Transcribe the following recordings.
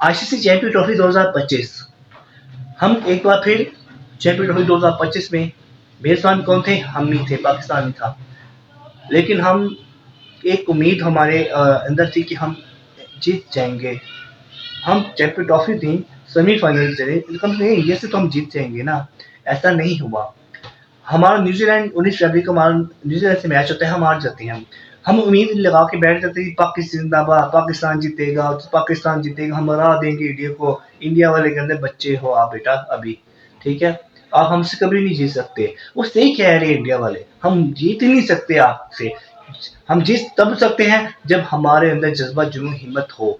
ICC champion trophy 2025। हम एक बार फिर चैंपियन ट्रॉफी 2025 में मेजबान कौन थे? हम ही थे, पाकिस्तान ही था। लेकिन हम एक उम्मीद हमारे अंदर थी कि हम जीत जाएंगे। हम चैंपियन ट्रॉफी थी, सेमीफाइनल चले, कम से इंडिया से तो हम जीत जाएंगे ना। ऐसा नहीं हुआ। हमारा न्यूजीलैंड 19 फरवरी को हमारा न्यूजीलैंड से मैच होता है, हम हार जाते हैं। हम उम्मीद लगा के बैठ जाते हैं कि पाकिस्तान जिंदाबाद, पाकिस्तान जीतेगा, पाकिस्तान जीतेगा, हम हरा देंगे इंडिया को। इंडिया वाले कहते बच्चे हो आप बेटा अभी, ठीक है, आप हमसे कभी नहीं जीत सकते। वो सही कह रहे हैं इंडिया वाले, हम जीत ही नहीं सकते आपसे। हम जीत तब सकते हैं जब हमारे अंदर जज्बा, जुनून, हिम्मत हो।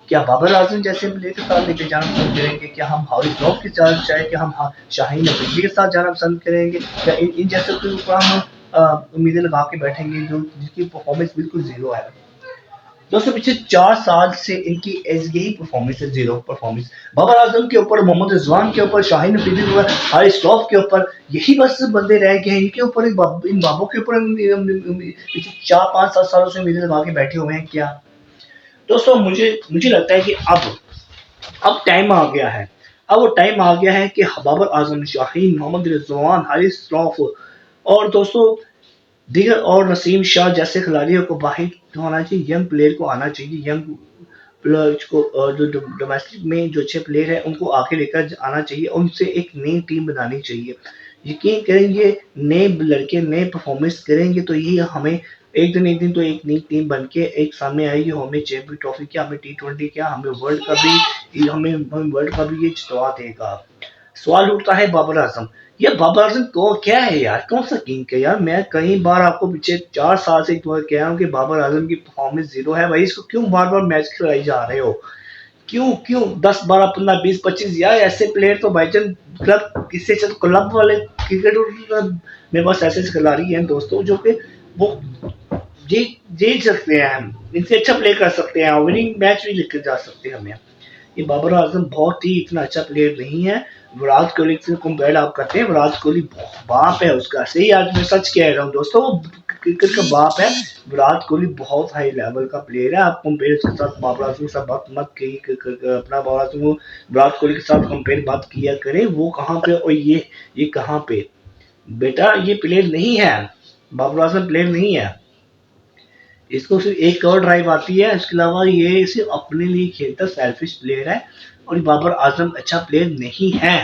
क्या बाबर आजम जैसे प्लेयर के साथ लेके जाना पसंद करेंगे? क्या हम हारिस रऊफ के साथ चाहे कि हम शाहीन अफरीदी के साथ जाना पसंद करेंगे? या इन जैसे के ऊपर हम उम्मीदें लगा के बैठेंगे जो जिसकी परफॉर्मेंस बिल्कुल जीरो है? दोस्तों पिछले 4 साल से इनकी यही परफॉर्मेंस है, जीरो परफॉर्मेंस। बाबर आजम के ऊपर, मोहम्मद रिजवान के ऊपर, शाहीन अफरीदी के ऊपर, हारिस रऊफ के ऊपर, यही बस बंदे रह गए हैं। इनके ऊपर, इन बाबों के ऊपर पिछले 4 5 7 सालों से उम्मीदें लगा के बैठे हुए हैं क्या? दोस्तों मुझे मुझे लगता है कि अब टाइम आ गया है। अब वो टाइम आ गया है कि बाबर आजम, शाहीन, मोहम्मद रिजवान, हारिस रऊफ और दोस्तों दीगर और नसीम शाह जैसे खिलाड़ियों को बाहर होना चाहिए। यंग प्लेयर को आना चाहिए। यंग प्लेयर्स को जो डोमेस्टिक में जो अच्छे प्लेयर हैं उनको आके लेकर आना चाहिए। उनसे एक नई टीम बनानी चाहिए। यकीन करेंगे, नए लड़के नए परफॉर्मेंस करेंगे तो ये हमें एक दिन तो एक नई टीम बन के एक सामने आएगी। हमें चैंपियन ट्रॉफी क्या, हमें T20 क्या, हमें वर्ल्ड कप भी, हमें वर्ल्ड कप भी ये जितवा देगा। सवाल उठता है बाबर आजम, ये बाबर आजम को क्या है यार? कौन सा किंग है यार? मैं कई बार आपको पीछे 4 साल से कह रहा हूँ कि बाबर आजम की परफॉर्मेंस जीरो है। भाई इसको क्यों बार बार मैच खिलाई जा रहे हो? क्यों क्यों 10 12 15 20 25 यार ऐसे प्लेयर तो भाईजान क्लब किससे चल, क्लब वाले क्रिकेट मेरे पास ऐसे खिलाड़ी हैं दोस्तों जो कि वो जीत जीत सकते हैं। इनसे अच्छा प्ले कर सकते हैं, विनिंग मैच भी लेकर जा सकते हैं हमें। ये बाबर आजम बहुत ही इतना अच्छा प्लेयर नहीं है। विराट कोहली से कंपेयर आप करते हैं, विराट कोहली बाप है उसका, सही आज मैं सच कह रहा हूँ दोस्तों, वो क्रिकेट का बाप है। विराट कोहली बहुत हाई लेवल का प्लेयर है। आप कंपेयर उसके साथ बाबर आजम के साथ बात मत करिए, अपना बाबर आजम को विराट कोहली के साथ कंपेयर बात किया करें। वो कहाँ पे और ये कहाँ पे? बेटा ये प्लेयर नहीं है, बाबर आजम प्लेयर नहीं है। इसको सिर्फ एक और ड्राइव आती है, इसके अलावा ये सिर्फ अपने लिए खेलता सेल्फिश प्लेयर है। और बाबर आजम अच्छा प्लेयर नहीं है।